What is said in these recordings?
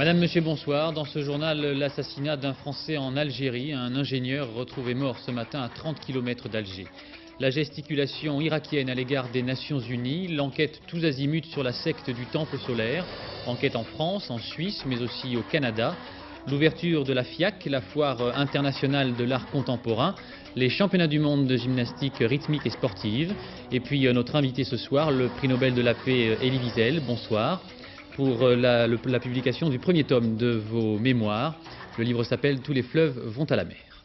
Madame, Monsieur, bonsoir. Dans ce journal, l'assassinat d'un Français en Algérie, un ingénieur retrouvé mort ce matin à 30 km d'Alger. La gesticulation irakienne à l'égard des Nations Unies, l'enquête tous azimuts sur la secte du Temple solaire, enquête en France, en Suisse, mais aussi au Canada, l'ouverture de la FIAC, la foire internationale de l'art contemporain, les championnats du monde de gymnastique rythmique et sportive, et puis notre invité ce soir, le prix Nobel de la paix Elie Wiesel, bonsoir, pour la publication du premier tome de vos mémoires. Le livre s'appelle « Tous les fleuves vont à la mer ».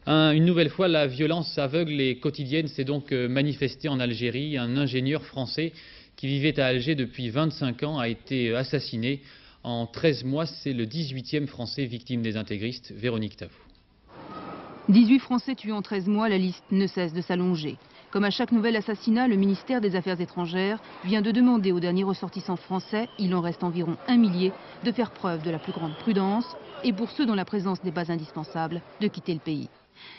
Une nouvelle fois, la violence aveugle et quotidienne s'est donc manifestée en Algérie. Un ingénieur français qui vivait à Alger depuis 25 ans a été assassiné. En 13 mois, c'est le 18e Français victime des intégristes. Véronique Tavou. 18 Français tués en 13 mois, la liste ne cesse de s'allonger. Comme à chaque nouvel assassinat, le ministère des Affaires étrangères vient de demander aux derniers ressortissants français, il en reste environ 1 millier, de faire preuve de la plus grande prudence et pour ceux dont la présence n'est pas indispensable, de quitter le pays.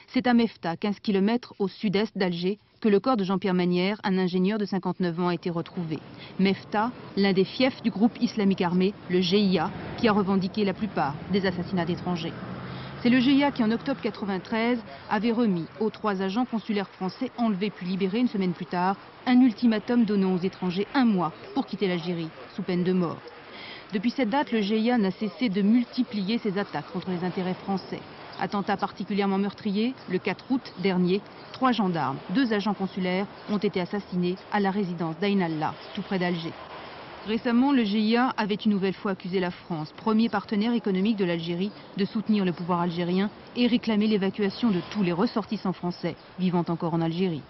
C'est à Mefta, 15 km au sud-est d'Alger, que le corps de Jean-Pierre Manière, un ingénieur de 59 ans, a été retrouvé. Mefta, l'un des fiefs du groupe islamique armé, le GIA, qui a revendiqué la plupart des assassinats d'étrangers. C'est le GIA qui, en octobre 1993, avait remis aux 3 agents consulaires français enlevés puis libérés une semaine plus tard un ultimatum donnant aux étrangers 1 mois pour quitter l'Algérie, sous peine de mort. Depuis cette date, le GIA n'a cessé de multiplier ses attaques contre les intérêts français. Attentat particulièrement meurtrier, le 4 août dernier, 3 gendarmes, 2 agents consulaires ont été assassinés à la résidence d'Ain Allah, tout près d'Alger. Récemment, le GIA avait une nouvelle fois accusé la France, premier partenaire économique de l'Algérie, de soutenir le pouvoir algérien et réclamer l'évacuation de tous les ressortissants français vivant encore en Algérie.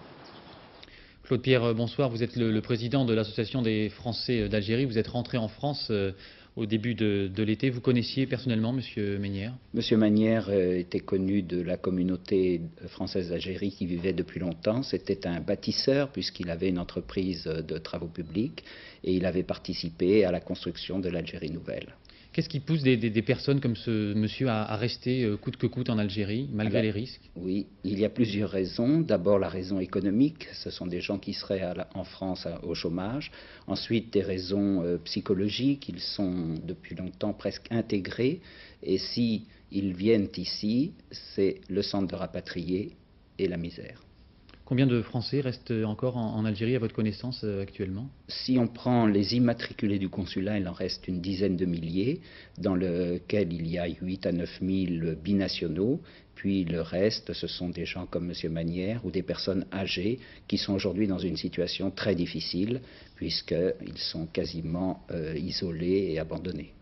Claude Pierre, bonsoir. Vous êtes le président de l'Association des Français d'Algérie. Vous êtes rentré en France au début de l'été. Vous connaissiez personnellement M. Manière? M. Manière était connu de la communauté française d'Algérie qui vivait depuis longtemps. C'était un bâtisseur puisqu'il avait une entreprise de travaux publics et il avait participé à la construction de l'Algérie nouvelle. Qu'est-ce qui pousse des personnes comme ce monsieur à rester coûte que coûte en Algérie, malgré les risques? Oui, il y a plusieurs raisons. D'abord la raison économique, ce sont des gens qui seraient en France au chômage. Ensuite des raisons psychologiques, ils sont depuis longtemps presque intégrés. Et si ils viennent ici, c'est le centre de rapatriés et la misère. Combien de Français restent encore en Algérie à votre connaissance actuellement? Si on prend les immatriculés du consulat, il en reste une dizaine de milliers, dans lequel il y a 8 à 9 000 binationaux. Puis le reste, ce sont des gens comme M. Manière ou des personnes âgées qui sont aujourd'hui dans une situation très difficile puisqu'ils sont quasiment isolés et abandonnés.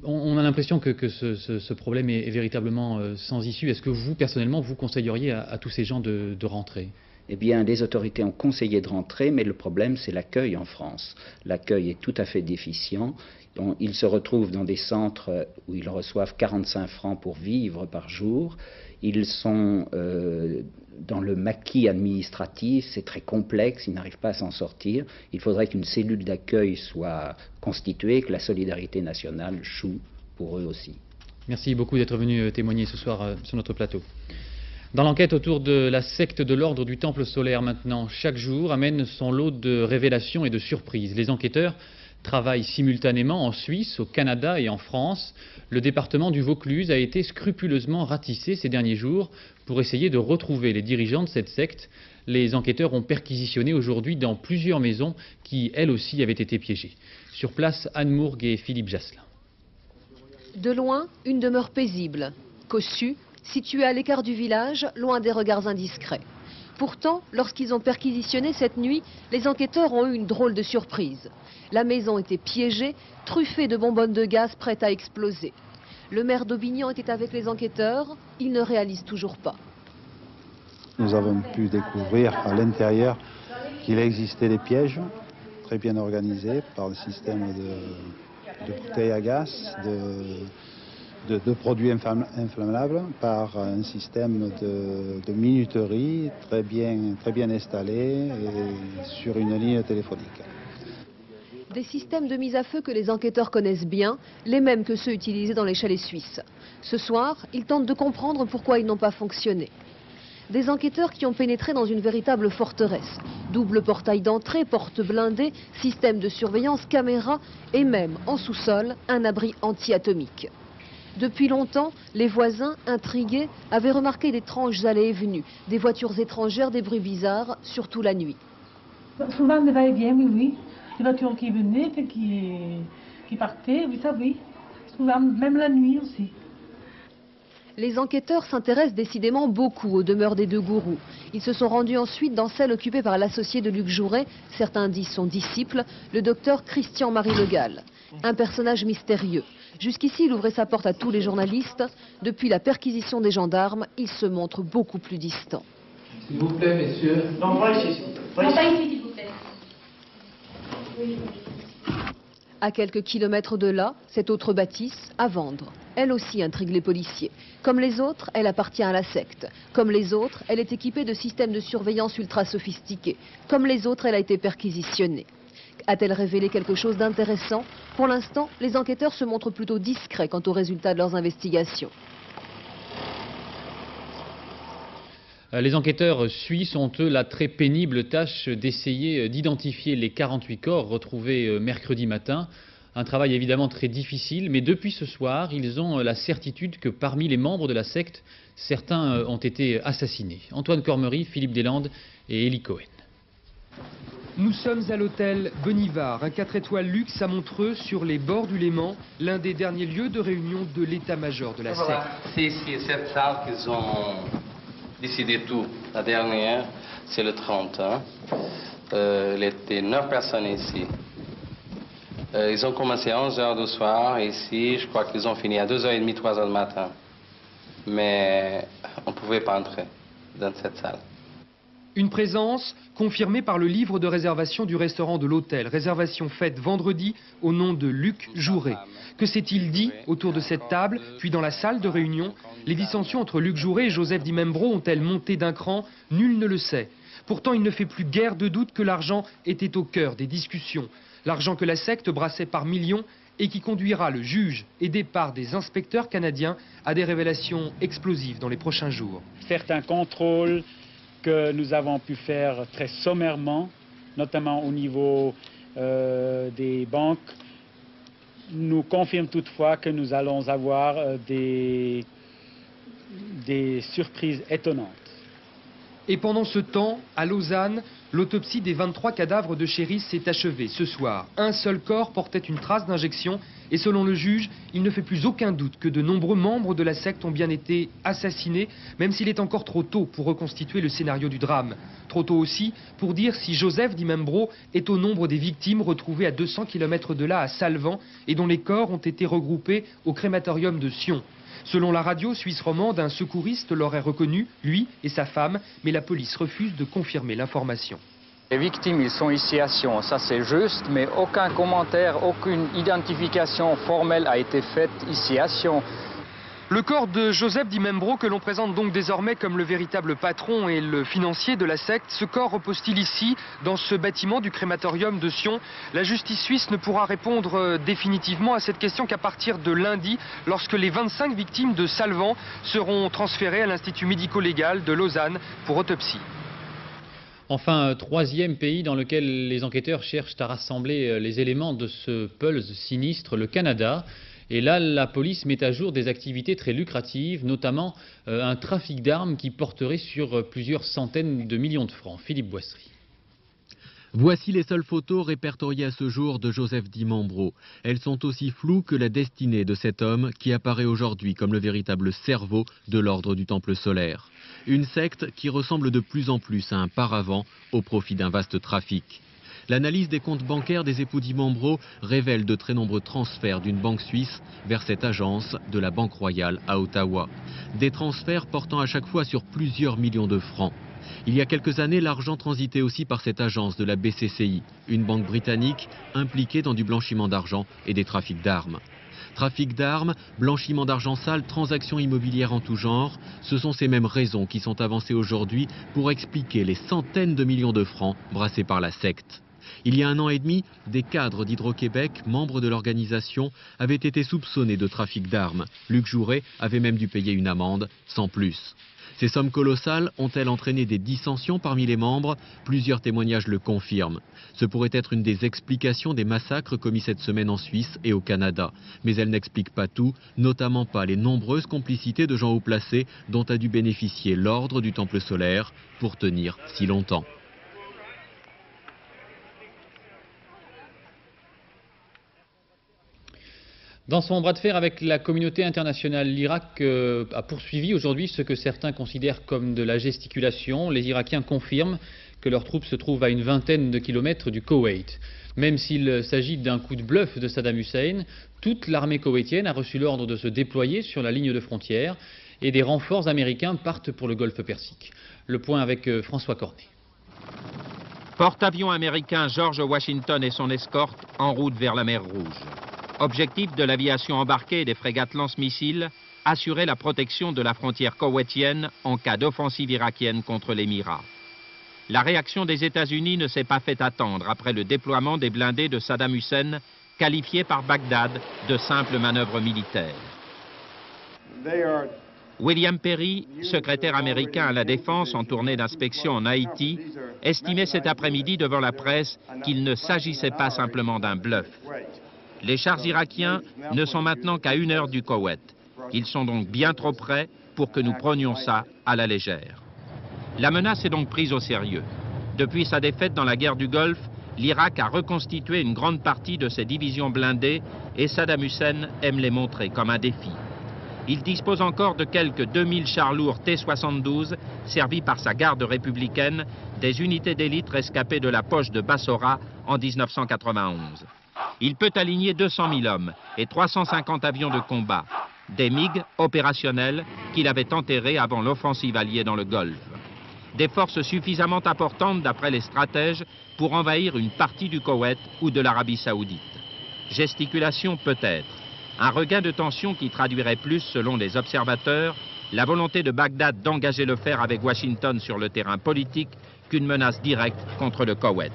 On a l'impression que ce problème est véritablement sans issue. Est-ce que vous, personnellement, vous conseilleriez à tous ces gens de rentrer? Eh bien, les autorités ont conseillé de rentrer, mais le problème, c'est l'accueil en France. L'accueil est tout à fait déficient. Ils se retrouvent dans des centres où ils reçoivent 45 francs pour vivre par jour. Ils sont dans le maquis administratif, c'est très complexe, ils n'arrivent pas à s'en sortir. Il faudrait qu'une cellule d'accueil soit constituée, que la solidarité nationale joue pour eux aussi. Merci beaucoup d'être venu témoigner ce soir sur notre plateau. Dans l'enquête autour de la secte de l'ordre du Temple solaire maintenant, chaque jour amène son lot de révélations et de surprises. Les enquêteurs travaillent simultanément en Suisse, au Canada et en France. Le département du Vaucluse a été scrupuleusement ratissé ces derniers jours pour essayer de retrouver les dirigeants de cette secte. Les enquêteurs ont perquisitionné aujourd'hui dans plusieurs maisons qui, elles aussi, avaient été piégées. Sur place, Anne Mourgue et Philippe Jasselin. De loin, une demeure paisible, cossue, située à l'écart du village, loin des regards indiscrets. Pourtant, lorsqu'ils ont perquisitionné cette nuit, les enquêteurs ont eu une drôle de surprise. La maison était piégée, truffée de bonbonnes de gaz prêtes à exploser. Le maire d'Aubignan était avec les enquêteurs, il ne réalise toujours pas. Nous avons pu découvrir à l'intérieur qu'il existait des pièges très bien organisés par le système de bouteilles à gaz, de produits inflammables, par un système de minuterie très bien installé et sur une ligne téléphonique. Des systèmes de mise à feu que les enquêteurs connaissent bien, les mêmes que ceux utilisés dans les chalets suisses. Ce soir, ils tentent de comprendre pourquoi ils n'ont pas fonctionné. Des enquêteurs qui ont pénétré dans une véritable forteresse. Double portail d'entrée, porte blindée, système de surveillance, caméra et même, en sous-sol, un abri anti-atomique. Depuis longtemps, les voisins, intrigués, avaient remarqué d'étranges allées et venues, des voitures étrangères, des bruits bizarres, surtout la nuit. Souvent des va-et-vient, oui. Des voitures qui venaient et qui partaient, oui, ça oui. Souvent, même la nuit aussi. Les enquêteurs s'intéressent décidément beaucoup aux demeures des deux gourous. Ils se sont rendus ensuite dans celle occupée par l'associé de Luc Jouret, certains disent son disciple, le docteur Christian-Marie Le Gall. Un personnage mystérieux. Jusqu'ici, il ouvrait sa porte à tous les journalistes. Depuis la perquisition des gendarmes, il se montre beaucoup plus distant. S'il vous plaît, messieurs. Non, pas ici. Pas ici, s'il vous plaît. Oui. À quelques kilomètres de là, cette autre bâtisse à vendre. Elle aussi intrigue les policiers. Comme les autres, elle appartient à la secte. Comme les autres, elle est équipée de systèmes de surveillance ultra sophistiqués. Comme les autres, elle a été perquisitionnée. A-t-elle révélé quelque chose d'intéressant? Pour l'instant, les enquêteurs se montrent plutôt discrets quant aux résultats de leurs investigations. Les enquêteurs suisses ont, eux, la très pénible tâche d'essayer d'identifier les 48 corps retrouvés mercredi matin. Un travail évidemment très difficile, mais depuis ce soir, ils ont la certitude que parmi les membres de la secte, certains ont été assassinés. Antoine Cormery, Philippe Deslandes et Élie Cohen. Nous sommes à l'hôtel Benivard, un 4 étoiles luxe à Montreux, sur les bords du Léman, l'un des derniers lieux de réunion de l'état-major de la secte. C'est ici, cette salle qu'ils ont décidé tout. La dernière, c'est le 30. Il était 9 personnes ici. Ils ont commencé à 11 h du soir ici. Je crois qu'ils ont fini à 2 h 30, 3 h du matin. Mais on ne pouvait pas entrer dans cette salle. Une présence confirmée par le livre de réservation du restaurant de l'hôtel. Réservation faite vendredi au nom de Luc Jouret. Que s'est-il dit autour de cette table, puis dans la salle de réunion? Les dissensions entre Luc Jouret et Joseph Di Membro ont-elles monté d'un cran? Nul ne le sait. Pourtant, il ne fait plus guère de doute que l'argent était au cœur des discussions. L'argent que la secte brassait par millions et qui conduira le juge, aidé par des inspecteurs canadiens, à des révélations explosives dans les prochains jours. Certains contrôles que nous avons pu faire très sommairement, notamment au niveau des banques, nous confirment toutefois que nous allons avoir des surprises étonnantes. Et pendant ce temps, à Lausanne, l'autopsie des 23 cadavres de Chéris s'est achevée ce soir. Un seul corps portait une trace d'injection et selon le juge, il ne fait plus aucun doute que de nombreux membres de la secte ont bien été assassinés, même s'il est encore trop tôt pour reconstituer le scénario du drame. Trop tôt aussi pour dire si Joseph Di Membro est au nombre des victimes retrouvées à 200 km de là, à Salvan, et dont les corps ont été regroupés au crématorium de Sion. Selon la radio suisse romande, un secouriste l'aurait reconnu, lui et sa femme, mais la police refuse de confirmer l'information. Les victimes, ils sont ici à Sion, ça c'est juste, mais aucun commentaire, aucune identification formelle a été faite ici à Sion. Le corps de Joseph Di Membro, que l'on présente donc désormais comme le véritable patron et le financier de la secte, ce corps repose-t-il ici, dans ce bâtiment du crématorium de Sion? La justice suisse ne pourra répondre définitivement à cette question qu'à partir de lundi, lorsque les 25 victimes de Salvan seront transférées à l'Institut médico-légal de Lausanne pour autopsie. Enfin, troisième pays dans lequel les enquêteurs cherchent à rassembler les éléments de ce pulse sinistre, le Canada. Et là, la police met à jour des activités très lucratives, notamment un trafic d'armes qui porterait sur plusieurs centaines de millions de francs. Philippe Boisserie. Voici les seules photos répertoriées à ce jour de Joseph Di Membro. Elles sont aussi floues que la destinée de cet homme qui apparaît aujourd'hui comme le véritable cerveau de l'ordre du Temple solaire. Une secte qui ressemble de plus en plus à un paravent au profit d'un vaste trafic. L'analyse des comptes bancaires des époux Di Membro révèle de très nombreux transferts d'une banque suisse vers cette agence de la Banque Royale à Ottawa. Des transferts portant à chaque fois sur plusieurs millions de francs. Il y a quelques années, l'argent transitait aussi par cette agence de la BCCI, une banque britannique impliquée dans du blanchiment d'argent et des trafics d'armes. Trafic d'armes, blanchiment d'argent sale, transactions immobilières en tout genre, ce sont ces mêmes raisons qui sont avancées aujourd'hui pour expliquer les centaines de millions de francs brassés par la secte. Il y a 1 an et demi, des cadres d'Hydro-Québec, membres de l'organisation, avaient été soupçonnés de trafic d'armes. Luc Jouret avait même dû payer une amende, sans plus. Ces sommes colossales ont-elles entraîné des dissensions parmi les membres? Plusieurs témoignages le confirment. Ce pourrait être une des explications des massacres commis cette semaine en Suisse et au Canada. Mais elle n'explique pas tout, notamment pas les nombreuses complicités de gens haut placés dont a dû bénéficier l'ordre du Temple solaire pour tenir si longtemps. Dans son bras de fer avec la communauté internationale, l'Irak a poursuivi aujourd'hui ce que certains considèrent comme de la gesticulation. Les Irakiens confirment que leurs troupes se trouvent à une vingtaine de kilomètres du Koweït. Même s'il s'agit d'un coup de bluff de Saddam Hussein, toute l'armée koweïtienne a reçu l'ordre de se déployer sur la ligne de frontière et des renforts américains partent pour le golfe Persique. Le point avec François Cornet. Porte-avions américain George Washington et son escorte en route vers la mer Rouge. Objectif de l'aviation embarquée et des frégates lance-missiles, assurer la protection de la frontière koweïtienne en cas d'offensive irakienne contre l'Émirat. La réaction des États-Unis ne s'est pas fait attendre après le déploiement des blindés de Saddam Hussein, qualifiés par Bagdad de simple manœuvre militaire. William Perry, secrétaire américain à la Défense en tournée d'inspection en Haïti, estimait cet après-midi devant la presse qu'il ne s'agissait pas simplement d'un bluff. Les chars irakiens ne sont maintenant qu'à 1 heure du Koweït. Ils sont donc bien trop près pour que nous prenions ça à la légère. La menace est donc prise au sérieux. Depuis sa défaite dans la guerre du Golfe, l'Irak a reconstitué une grande partie de ses divisions blindées et Saddam Hussein aime les montrer comme un défi. Il dispose encore de quelques 2000 chars lourds T-72 servis par sa garde républicaine, des unités d'élite rescapées de la poche de Bassora en 1991. Il peut aligner 200 000 hommes et 350 avions de combat, des MiG opérationnels qu'il avait enterrés avant l'offensive alliée dans le Golfe. Des forces suffisamment importantes d'après les stratèges pour envahir une partie du Koweït ou de l'Arabie Saoudite. Gesticulation peut-être, un regain de tension qui traduirait plus, selon les observateurs, la volonté de Bagdad d'engager le fer avec Washington sur le terrain politique qu'une menace directe contre le Koweït.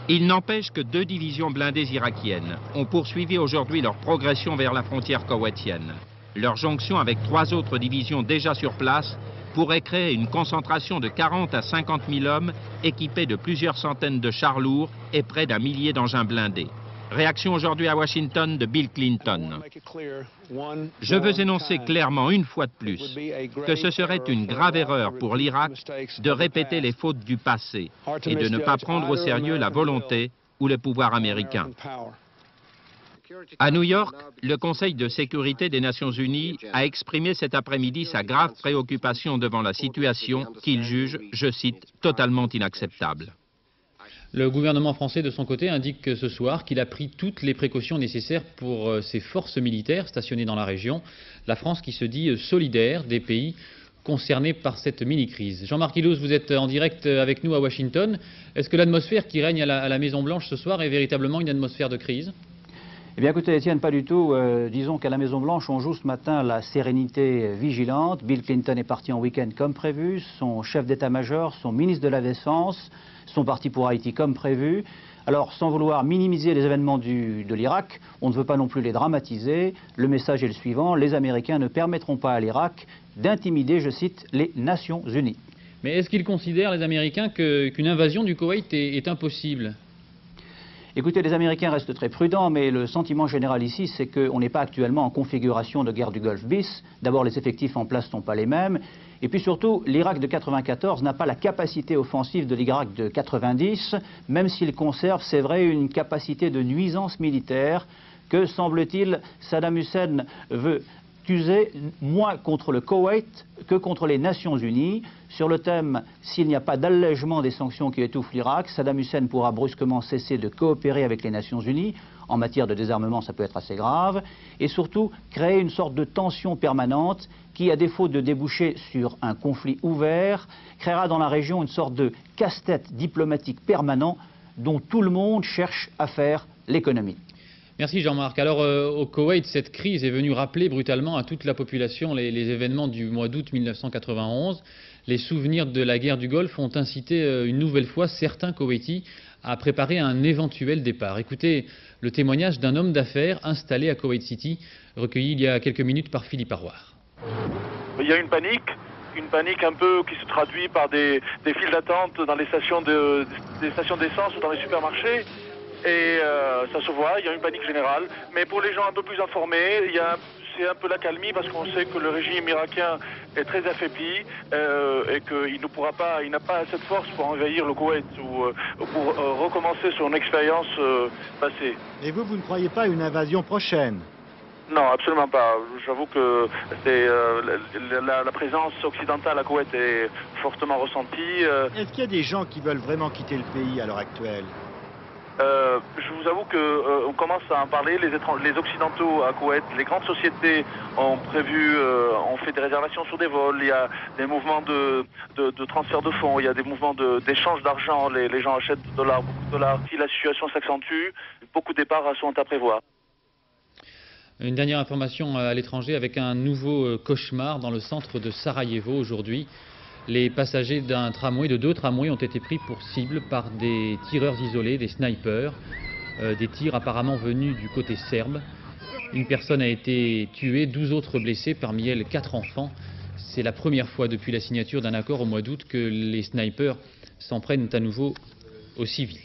Il n'empêche que 2 divisions blindées irakiennes ont poursuivi aujourd'hui leur progression vers la frontière koweïtienne. Leur jonction avec 3 autres divisions déjà sur place pourrait créer une concentration de 40 à 50 000 hommes équipés de plusieurs centaines de chars lourds et près d'1 millier d'engins blindés. Réaction aujourd'hui à Washington de Bill Clinton. Je veux énoncer clairement une fois de plus que ce serait une grave erreur pour l'Irak de répéter les fautes du passé et de ne pas prendre au sérieux la volonté ou le pouvoir américain. À New York, le Conseil de sécurité des Nations Unies a exprimé cet après-midi sa grave préoccupation devant la situation qu'il juge, je cite, totalement inacceptable. Le gouvernement français, de son côté, indique ce soir qu'il a pris toutes les précautions nécessaires pour ses forces militaires stationnées dans la région. La France qui se dit solidaire des pays concernés par cette mini-crise. Jean-Marc Illouz, vous êtes en direct avec nous à Washington. Est-ce que l'atmosphère qui règne à la Maison-Blanche ce soir est véritablement une atmosphère de crise ? Eh bien écoutez Étienne, pas du tout. Disons qu'à la Maison-Blanche, on joue ce matin la sérénité vigilante. Bill Clinton est parti en week-end comme prévu. Son chef d'état-major, son ministre de la Défense sont partis pour Haïti comme prévu. Alors, sans vouloir minimiser les événements de l'Irak, on ne veut pas non plus les dramatiser. Le message est le suivant, les Américains ne permettront pas à l'Irak d'intimider, je cite, les Nations Unies. Mais est-ce qu'ils considèrent, les Américains, qu'une invasion du Koweït est impossible ? Écoutez, les Américains restent très prudents, mais le sentiment général ici, c'est qu'on n'est pas actuellement en configuration de guerre du Golfe bis. D'abord, les effectifs en place ne sont pas les mêmes. Et puis surtout, l'Irak de 1994 n'a pas la capacité offensive de l'Irak de 1990, même s'il conserve, c'est vrai, une capacité de nuisance militaire que, semble-t-il, Saddam Hussein veut user moins contre le Koweït que contre les Nations Unies. Sur le thème, s'il n'y a pas d'allègement des sanctions qui étouffent l'Irak, Saddam Hussein pourra brusquement cesser de coopérer avec les Nations Unies. En matière de désarmement, ça peut être assez grave. Et surtout, créer une sorte de tension permanente qui, à défaut de déboucher sur un conflit ouvert, créera dans la région une sorte de casse-tête diplomatique permanent dont tout le monde cherche à faire l'économie. Merci Jean-Marc. Alors au Koweït, cette crise est venue rappeler brutalement à toute la population les événements du mois d'août 1991. Les souvenirs de la guerre du Golfe ont incité une nouvelle fois certains Koweïtis à préparer un éventuel départ. Écoutez le témoignage d'un homme d'affaires installé à Koweït City, recueilli il y a quelques minutes par Philippe Arroir. Il y a une panique. une panique un peu qui se traduit par des files d'attente dans les stations d'essence ou dans les supermarchés. Et ça se voit, il y a une panique générale. Mais pour les gens un peu plus informés, c'est un peu l'accalmie parce qu'on sait que le régime irakien est très affaibli et qu'il n'a pas cette force pour envahir le Koweït ou pour recommencer son expérience passée. Et vous ne croyez pas à une invasion prochaine? Non, absolument pas. J'avoue que la présence occidentale à Koweït est fortement ressentie. Est-ce qu'il y a des gens qui veulent vraiment quitter le pays à l'heure actuelle? Je vous avoue qu'on commence à en parler. Les Occidentaux à Koweït, les grandes sociétés ont fait des réservations sur des vols. Il y a des mouvements de transfert de fonds, il y a des mouvements d'échange d'argent. Les gens achètent beaucoup de dollars. Si la situation s'accentue, beaucoup de départs sont à prévoir. Une dernière information à l'étranger avec un nouveau cauchemar dans le centre de Sarajevo aujourd'hui. Les passagers de deux tramways ont été pris pour cible par des tireurs isolés, des snipers, des tirs apparemment venus du côté serbe. Une personne a été tuée, 12 autres blessés, parmi elles 4 enfants. C'est la première fois depuis la signature d'un accord au mois d'août que les snipers s'en prennent à nouveau aux civils.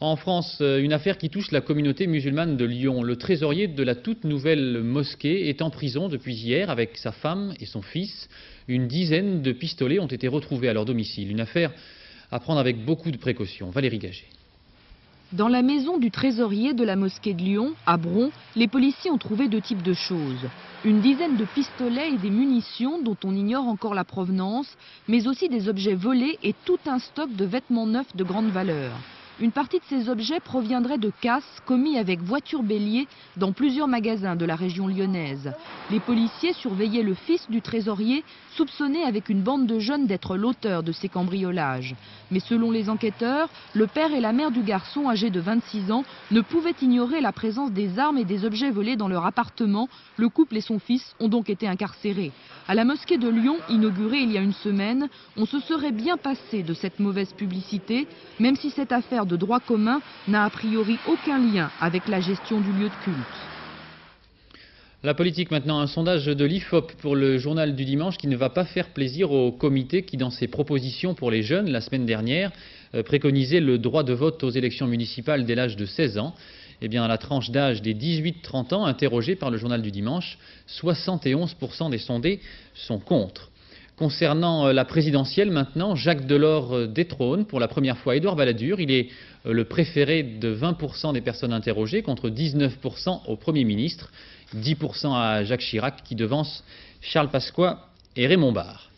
En France, une affaire qui touche la communauté musulmane de Lyon. Le trésorier de la toute nouvelle mosquée est en prison depuis hier avec sa femme et son fils. Une dizaine de pistolets ont été retrouvés à leur domicile. Une affaire à prendre avec beaucoup de précautions. Valérie Gagé. Dans la maison du trésorier de la mosquée de Lyon, à Bron, les policiers ont trouvé 2 types de choses. Une dizaine de pistolets et des munitions dont on ignore encore la provenance, mais aussi des objets volés et tout un stock de vêtements neufs de grande valeur. Une partie de ces objets proviendrait de casses commis avec voiture bélier dans plusieurs magasins de la région lyonnaise. Les policiers surveillaient le fils du trésorier, soupçonné avec une bande de jeunes d'être l'auteur de ces cambriolages. Mais selon les enquêteurs, le père et la mère du garçon, âgé de 26 ans, ne pouvaient ignorer la présence des armes et des objets volés dans leur appartement. Le couple et son fils ont donc été incarcérés. À la mosquée de Lyon, inaugurée il y a une semaine, on se serait bien passé de cette mauvaise publicité, même si cette affaire de droit commun n'a a priori aucun lien avec la gestion du lieu de culte. La politique maintenant, un sondage de l'IFOP pour le journal du dimanche qui ne va pas faire plaisir au comité qui, dans ses propositions pour les jeunes la semaine dernière, préconisait le droit de vote aux élections municipales dès l'âge de 16 ans. Eh bien, à la tranche d'âge des 18-30 ans, interrogée par le journal du dimanche, 71% des sondés sont contre. Concernant la présidentielle maintenant, Jacques Delors détrône pour la première fois Édouard Balladur. Il est le préféré de 20% des personnes interrogées contre 19% au Premier ministre, 10% à Jacques Chirac qui devance Charles Pasqua et Raymond Barre.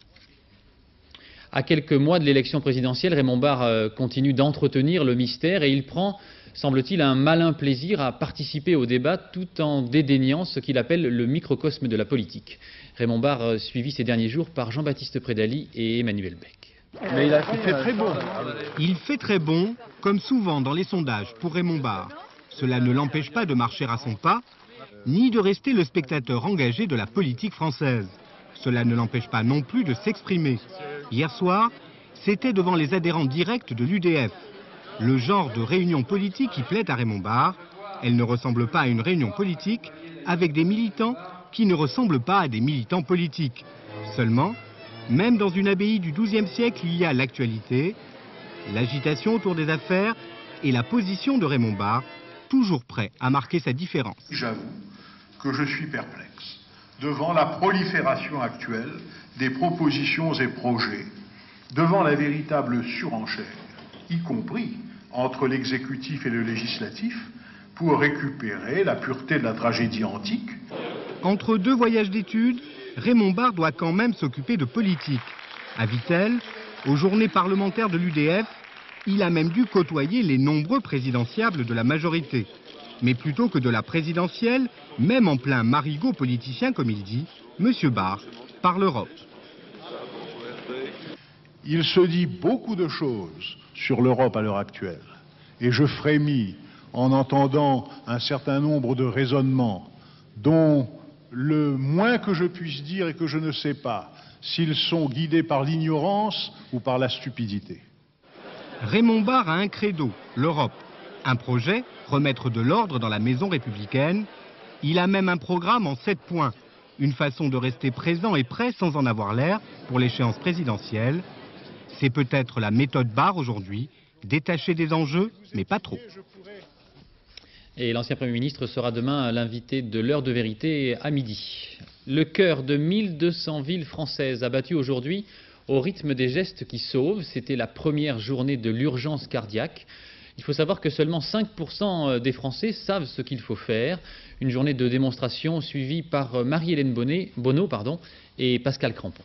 À quelques mois de l'élection présidentielle, Raymond Barre continue d'entretenir le mystère et il prend, semble-t-il, un malin plaisir à participer au débat tout en dédaignant ce qu'il appelle le microcosme de la politique. Raymond Barre suivi ces derniers jours par Jean-Baptiste Prédaly et Emmanuel Beck. Mais il fait très bon. Il fait très bon, comme souvent dans les sondages pour Raymond Barre. Cela ne l'empêche pas de marcher à son pas, ni de rester le spectateur engagé de la politique française. Cela ne l'empêche pas non plus de s'exprimer. Hier soir, c'était devant les adhérents directs de l'UDF. Le genre de réunion politique qui plaît à Raymond Barre. Elle ne ressemble pas à une réunion politique avec des militants qui ne ressemblent pas à des militants politiques. Seulement, même dans une abbaye du XIIe siècle, il y a l'actualité, l'agitation autour des affaires et la position de Raymond Barre, toujours prêt à marquer sa différence. J'avoue que je suis perplexe devant la prolifération actuelle des propositions et projets, devant la véritable surenchère, y compris entre l'exécutif et le législatif, pour récupérer la pureté de la tragédie antique. Entre 2 voyages d'études, Raymond Barre doit quand même s'occuper de politique. À Vittel, aux journées parlementaires de l'UDF, il a même dû côtoyer les nombreux présidentiables de la majorité. Mais plutôt que de la présidentielle, même en plein marigot politicien comme il dit, M. Barre parle Europe. Il se dit beaucoup de choses sur l'Europe à l'heure actuelle. Et je frémis en entendant un certain nombre de raisonnements dont le moins que je puisse dire est que je ne sais pas s'ils sont guidés par l'ignorance ou par la stupidité. Raymond Barre a un credo, l'Europe. Un projet, remettre de l'ordre dans la maison républicaine. Il a même un programme en 7 points. Une façon de rester présent et prêt sans en avoir l'air pour l'échéance présidentielle. C'est peut-être la méthode Barre aujourd'hui, détaché des enjeux, mais pas trop. Et l'ancien Premier ministre sera demain l'invité de l'heure de vérité à midi. Le cœur de 1200 villes françaises a battu aujourd'hui au rythme des gestes qui sauvent. C'était la première journée de l'urgence cardiaque. Il faut savoir que seulement 5% des Français savent ce qu'il faut faire. Une journée de démonstration suivie par Marie-Hélène Bonneau et Pascal Crampon.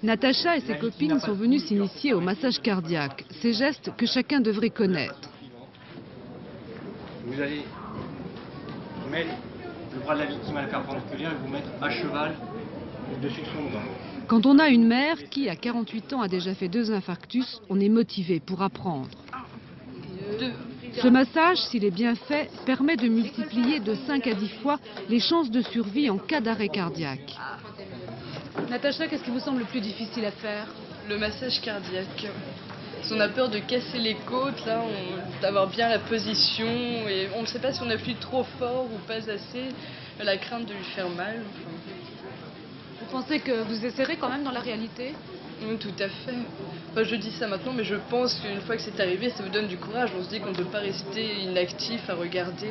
Natacha et ses copines sont venues s'initier au massage cardiaque. Ces gestes que chacun devrait connaître. Vous allez mettre le bras de la victime à la perpendiculaire et vous mettre à cheval au-dessus de son bras. Quand on a une mère qui, à 48 ans, a déjà fait 2 infarctus, on est motivé pour apprendre. Ce massage, s'il est bien fait, permet de multiplier de 5 à 10 fois les chances de survie en cas d'arrêt cardiaque. Natacha, qu'est-ce qui vous semble le plus difficile à faire? Le massage cardiaque. On a peur de casser les côtes, là, d'avoir bien la position, et on ne sait pas si on appuie trop fort ou pas assez, la crainte de lui faire mal. Enfin. Vous pensez que vous essaierez quand même dans la réalité? Oui, tout à fait. Enfin, je dis ça maintenant, mais je pense qu'une fois que c'est arrivé, ça vous donne du courage. On se dit qu'on ne peut pas rester inactif à regarder.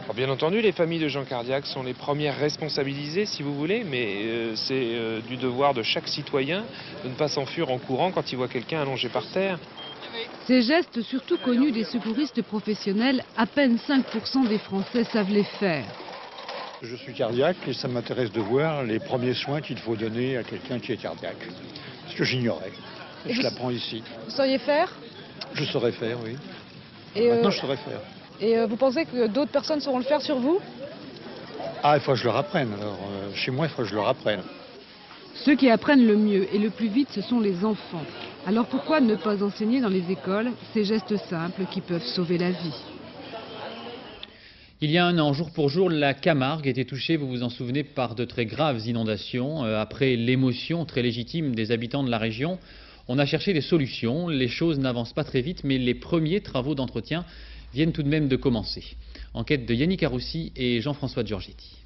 Alors, bien entendu, les familles de gens cardiaques sont les premières responsabilisées, si vous voulez, mais c'est du devoir de chaque citoyen de ne pas s'enfuir en courant quand il voit quelqu'un allongé par terre. Ces gestes, surtout connus des secouristes professionnels, à peine 5% des Français savent les faire. Je suis cardiaque et ça m'intéresse de voir les premiers soins qu'il faut donner à quelqu'un qui est cardiaque. Parce que j'ignorais. Je l'apprends ici. Vous sauriez faire? Je saurais faire, oui. Et maintenant, je saurais faire. Et vous pensez que d'autres personnes sauront le faire sur vous? Ah, il faut que je leur apprenne. Alors, chez moi, il faut que je leur apprenne. Ceux qui apprennent le mieux et le plus vite, ce sont les enfants. Alors pourquoi ne pas enseigner dans les écoles ces gestes simples qui peuvent sauver la vie? Il y a un an, jour pour jour, la Camargue était touchée, vous vous en souvenez, par de très graves inondations. Après l'émotion très légitime des habitants de la région, on a cherché des solutions. Les choses n'avancent pas très vite, mais les premiers travaux d'entretien viennent tout de même de commencer. Enquête de Yannick Aroussi et Jean-François Giorgetti.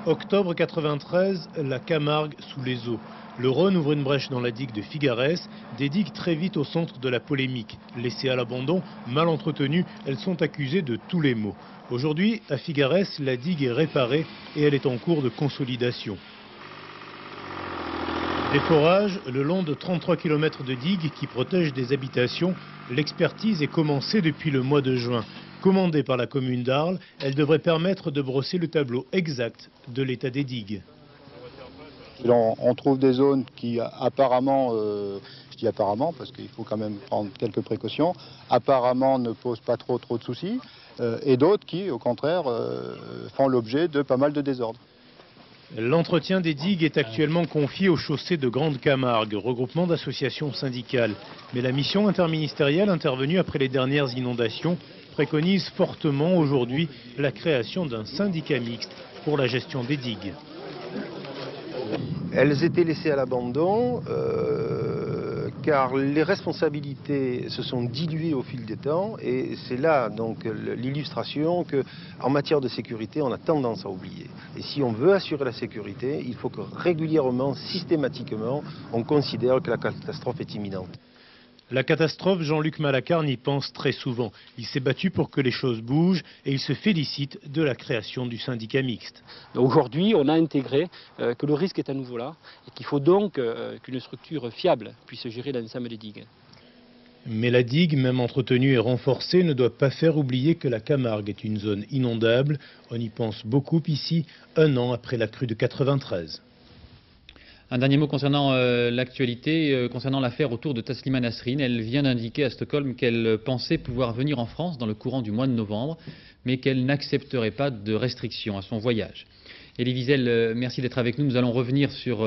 Octobre 93, la Camargue sous les eaux. Le Rhône ouvre une brèche dans la digue de Figares, des digues très vite au centre de la polémique. Laissées à l'abandon, mal entretenues, elles sont accusées de tous les maux. Aujourd'hui, à Figares, la digue est réparée et elle est en cours de consolidation. Des forages le long de 33 km de digues qui protègent des habitations. L'expertise est commencée depuis le mois de juin. Commandée par la commune d'Arles, elle devrait permettre de brosser le tableau exact de l'état des digues. On trouve des zones qui apparemment, je dis apparemment parce qu'il faut quand même prendre quelques précautions, apparemment ne posent pas trop de soucis, et d'autres qui, au contraire, font l'objet de pas mal de désordres. L'entretien des digues est actuellement confié aux chaussées de Grande Camargue, regroupement d'associations syndicales. Mais la mission interministérielle intervenue après les dernières inondations préconise fortement aujourd'hui la création d'un syndicat mixte pour la gestion des digues. Elles étaient laissées à l'abandon car les responsabilités se sont diluées au fil des temps et c'est là donc l'illustration qu'en matière de sécurité on a tendance à oublier. Et si on veut assurer la sécurité, il faut que régulièrement, systématiquement, on considère que la catastrophe est imminente. La catastrophe, Jean-Luc Malacarne y pense très souvent. Il s'est battu pour que les choses bougent et il se félicite de la création du syndicat mixte. Aujourd'hui, on a intégré que le risque est à nouveau là et qu'il faut donc qu'une structure fiable puisse gérer l'ensemble des digues. Mais la digue, même entretenue et renforcée, ne doit pas faire oublier que la Camargue est une zone inondable. On y pense beaucoup ici, un an après la crue de 93. Un dernier mot concernant l'actualité, concernant l'affaire autour de Taslima Nasrin. Elle vient d'indiquer à Stockholm qu'elle pensait pouvoir venir en France dans le courant du mois de novembre, mais qu'elle n'accepterait pas de restrictions à son voyage. Elie Wiesel, merci d'être avec nous. Nous allons revenir sur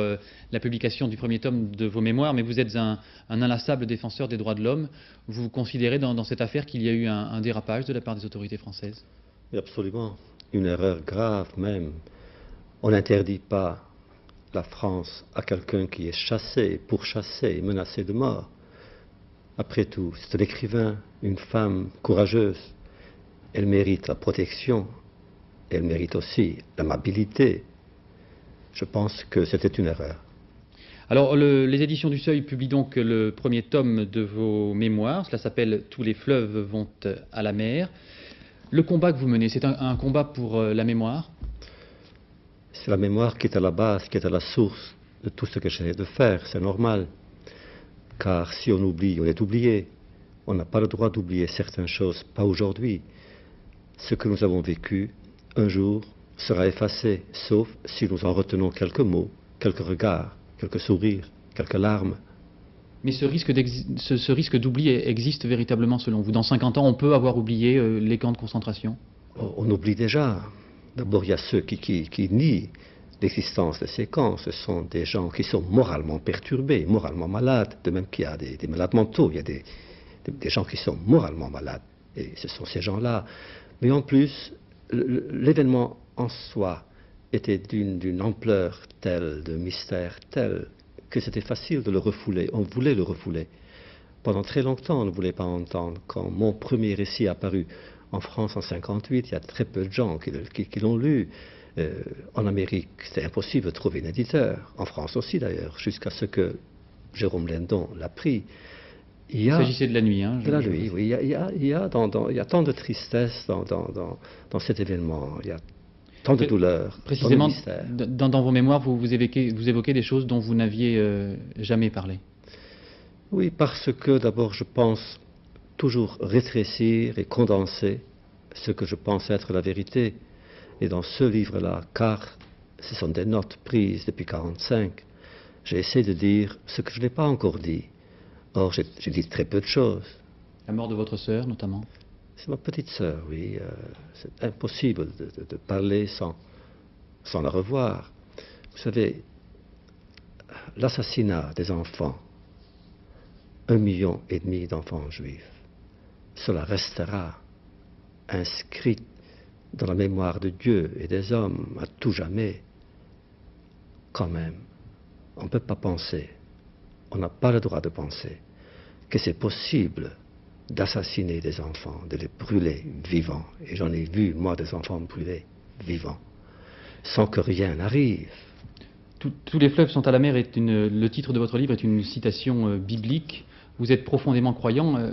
la publication du premier tome de vos mémoires, mais vous êtes un inlassable défenseur des droits de l'homme. Vous considérez dans cette affaire qu'il y a eu un dérapage de la part des autorités françaises? Absolument. Une erreur grave même. On n'interdit pas la France à quelqu'un qui est chassé, pourchassé, menacé de mort. Après tout, c'est un écrivain, une femme courageuse. Elle mérite la protection et elle mérite aussi l'amabilité. Je pense que c'était une erreur. Alors, les éditions du Seuil publient donc le premier tome de vos mémoires. Cela s'appelle « Tous les fleuves vont à la mer ». Le combat que vous menez, c'est un combat pour la mémoire? C'est la mémoire qui est à la base, qui est à la source de tout ce que j'essaie de faire. C'est normal. Car si on oublie, on est oublié. On n'a pas le droit d'oublier certaines choses, pas aujourd'hui. Ce que nous avons vécu, un jour, sera effacé, sauf si nous en retenons quelques mots, quelques regards, quelques sourires, quelques larmes. Mais ce risque d'oubli existe véritablement selon vous? Dans 50 ans, on peut avoir oublié les camps de concentration? On oublie déjà. D'abord, il y a ceux qui nient l'existence de ces camps. Ce sont des gens qui sont moralement perturbés, moralement malades, de même qu'il y a des malades mentaux. Il y a des gens qui sont moralement malades. Et ce sont ces gens-là. Mais en plus, l'événement en soi était d'une ampleur telle, de mystère tel, que c'était facile de le refouler. On voulait le refouler. Pendant très longtemps, on ne voulait pas entendre. Quand mon premier récit est apparu en France en 1958, il y a très peu de gens qui l'ont lu. En Amérique, c'était impossible de trouver un éditeur. En France aussi, d'ailleurs, jusqu'à ce que Jérôme Lindon l'a pris. Il s'agissait de la nuit. Hein, de la nuit, oui. Il y a tant de tristesse dans cet événement. Il y a tant de douleur. Précisément, dans vos mémoires, vous évoquez des choses dont vous n'aviez jamais parlé. Oui, parce que d'abord, je pense toujours rétrécir et condenser ce que je pense être la vérité. Et dans ce livre-là, car ce sont des notes prises depuis 1945, j'ai essayé de dire ce que je n'ai pas encore dit. Or, j'ai dit très peu de choses. La mort de votre sœur, notamment? C'est ma petite sœur, oui. C'est impossible de parler sans la revoir. Vous savez, l'assassinat des enfants, 1,5 million d'enfants juifs, cela restera inscrit dans la mémoire de Dieu et des hommes à tout jamais. Quand même, on ne peut pas penser, on n'a pas le droit de penser que c'est possible d'assassiner des enfants, de les brûler vivants. Et j'en ai vu, moi, des enfants brûlés vivants, sans que rien n'arrive. Tous les fleuves sont à la mer le titre de votre livre est une citation biblique. Vous êtes profondément croyant.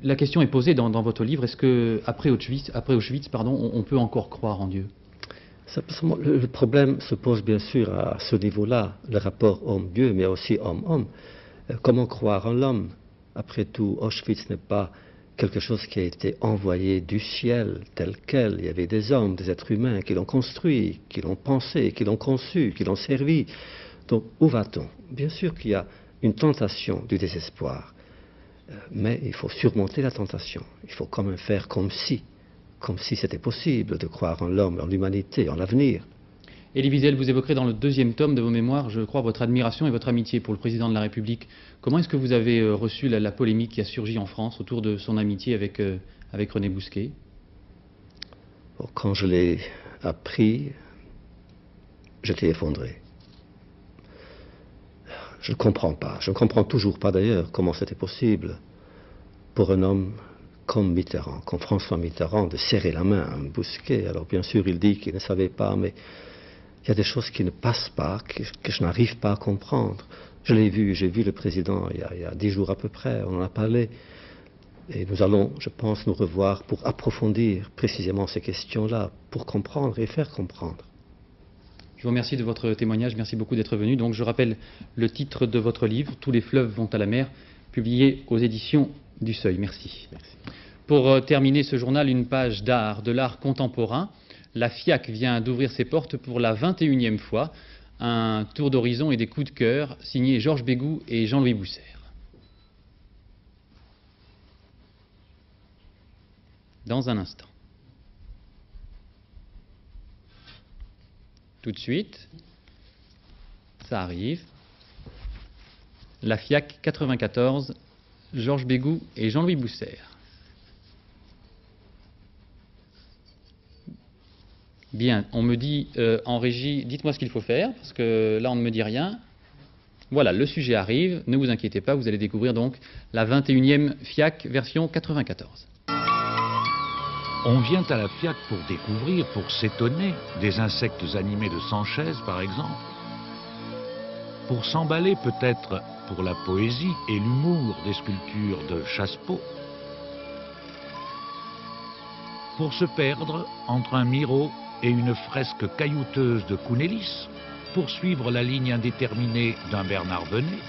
La question est posée dans votre livre, est-ce qu'après Auschwitz, on peut encore croire en Dieu? Le problème se pose bien sûr à ce niveau-là, le rapport homme-Dieu, mais aussi homme-homme. Comment croire en l'homme? Après tout, Auschwitz n'est pas quelque chose qui a été envoyé du ciel tel quel. Il y avait des hommes, des êtres humains qui l'ont construit, qui l'ont pensé, qui l'ont conçu, qui l'ont servi. Donc où va-t-on? Bien sûr qu'il y a une tentation du désespoir, mais il faut surmonter la tentation. Il faut quand même faire comme si c'était possible de croire en l'homme, en l'humanité, en l'avenir. Elie Wiesel, vous évoquerez dans le deuxième tome de vos mémoires, je crois, votre admiration et votre amitié pour le président de la République. Comment est-ce que vous avez reçu la polémique qui a surgi en France autour de son amitié avec René Bousquet? Quand je l'ai appris, j'étais effondré. Je ne comprends pas, je ne comprends toujours pas d'ailleurs comment c'était possible pour un homme comme Mitterrand, comme François Mitterrand, de serrer la main à un Bousquet. Alors bien sûr, il dit qu'il ne savait pas, mais il y a des choses qui ne passent pas, que je n'arrive pas à comprendre. J'ai vu le président il y a 10 jours à peu près, on en a parlé. Et nous allons, je pense, nous revoir pour approfondir précisément ces questions-là, pour comprendre et faire comprendre. Je vous remercie de votre témoignage, merci beaucoup d'être venu. Donc je rappelle le titre de votre livre, Tous les fleuves vont à la mer, publié aux éditions du Seuil. Merci. Pour terminer ce journal, une page d'art, de l'art contemporain. La FIAC vient d'ouvrir ses portes pour la 21e fois. Un tour d'horizon et des coups de cœur, signé Georges Bégou et Jean-Louis Bousser. Dans un instant. Tout de suite, ça arrive. La FIAC 94, Georges Bégou et Jean-Louis Bousser. Bien, on me dit en régie, dites-moi ce qu'il faut faire, parce que là on ne me dit rien. Voilà, le sujet arrive, ne vous inquiétez pas, vous allez découvrir donc la 21e FIAC version 94. On vient à la FIAC pour découvrir, pour s'étonner des insectes animés de Sanchez, par exemple. Pour s'emballer peut-être pour la poésie et l'humour des sculptures de Chassepeau. Pour se perdre entre un Miro et une fresque caillouteuse de Cunellis, pour suivre la ligne indéterminée d'un Bernard Venet,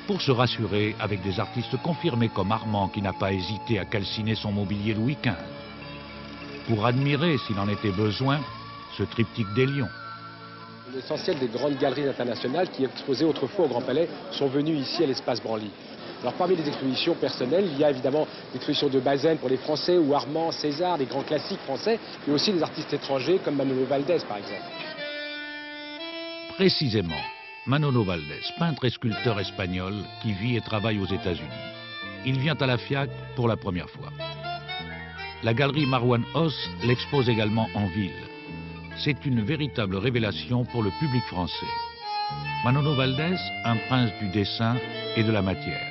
pour se rassurer avec des artistes confirmés comme Armand qui n'a pas hésité à calciner son mobilier Louis XV, pour admirer, s'il en était besoin, ce triptyque des lions. L'essentiel des grandes galeries internationales qui exposaient autrefois au Grand Palais sont venues ici à l'espace Branly. Alors parmi les expositions personnelles, il y a évidemment l'exposition de Bazaine pour les Français, ou Armand, César, des grands classiques français, mais aussi des artistes étrangers comme Manolo Valdés par exemple. Précisément, Manolo Valdés, peintre et sculpteur espagnol qui vit et travaille aux États-Unis. Il vient à la FIAC pour la première fois. La galerie Marwan Hoss l'expose également en ville. C'est une véritable révélation pour le public français. Manolo Valdés, un prince du dessin et de la matière.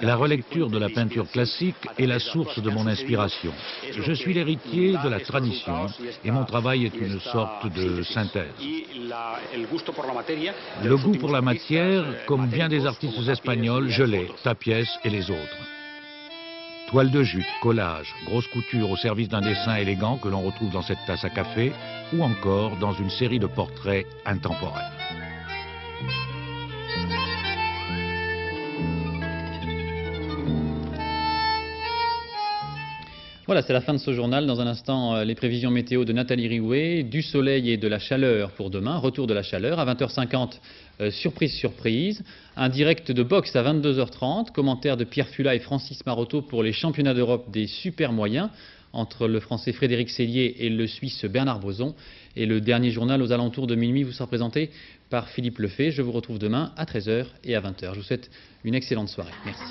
La relecture de la peinture classique est la source de mon inspiration. Je suis l'héritier de la tradition et mon travail est une sorte de synthèse. Le goût pour la matière, comme bien des artistes espagnols, je l'ai, Tapies et les autres. Toile de jute, collage, grosse couture au service d'un dessin élégant que l'on retrouve dans cette tasse à café ou encore dans une série de portraits intemporels. Voilà, c'est la fin de ce journal. Dans un instant, les prévisions météo de Nathalie Riouet, du soleil et de la chaleur pour demain. Retour de la chaleur à 20h50, surprise, surprise. Un direct de boxe à 22h30. Commentaire de Pierre Fula et Francis Marotto pour les championnats d'Europe des super moyens entre le français Frédéric Sellier et le suisse Bernard Boson. Et le dernier journal aux alentours de minuit vous sera présenté par Philippe Lefebvre. Je vous retrouve demain à 13h et à 20h. Je vous souhaite une excellente soirée. Merci.